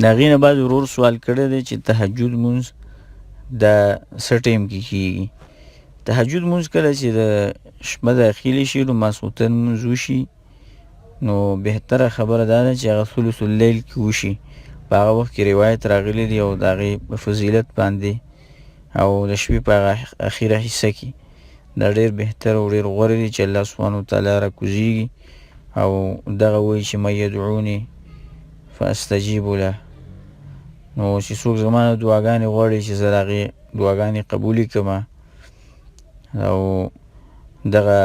د هغې نه بعد ورور سوال کړی دی چې تهجد مونځ دا څه ټایم کې کیږي. تهجد مونځ کله چې د شپه داخلي شي نو ماسخوتن مونځ وشي نو بهتره خبره دا ده چې هغه ثلث اللیل کې وشي. په هغه وخت کې روایت راغلی دی او د هغې په فضیلت باندې او د شپې په هغه اخیره حصه کې دا ډېر بهتر او ډېر غوره دی چې الله سبحانه وتعالی راکوزیږي او دغه وایي چې من یدعوني فاستجیب له، نو چې څوک زما نه دعاګانې غواړي چې زه د هغې دعاګانې قبولې کړمه او دغه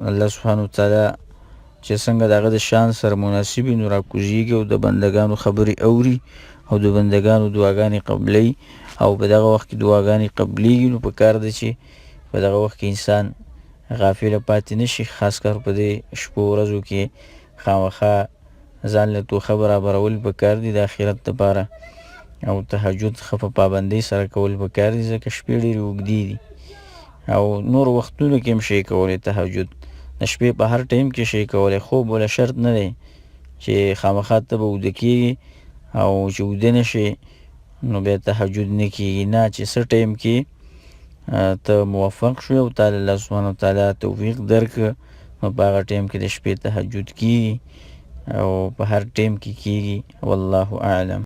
الله سبحانه وتعالی چې څنګه د هغه د شان سره مناسب وي نو راکوزیږي او د بندګانو خبرې اوري او د بندګانو دعاګانې قبلوي او په دغه وخت کې دعاګانې قبلیږي. نو په کار ده چې په دغه وخت کې انسان غافله پاتې نشي، خاص کار په دې شپو ورځو کې خامخا ځان له توښه برابرول پکار دي د آخرت دپاره او تهجد ښه په پابندۍ سره کول پکار دي ځکه شپې ډېرې اوږدې دي او نور وختونو کې هم شی کولی. تهجد د شپې په هر ټایم کې شی کولی، خوب ولا شرط نه دی چې خامخا ته به اوده کېږي او چې اوده نه شي نو بیا تهجد نه کېږي، نه چې څه ټایم کې ته موفق شوې او تعالی الله سبحانه وتعالی توفیق درکړه نو په هغه ټایم کې د شپې تهجد کېږي او په هر ټایم کې کېږي. والله اعلم.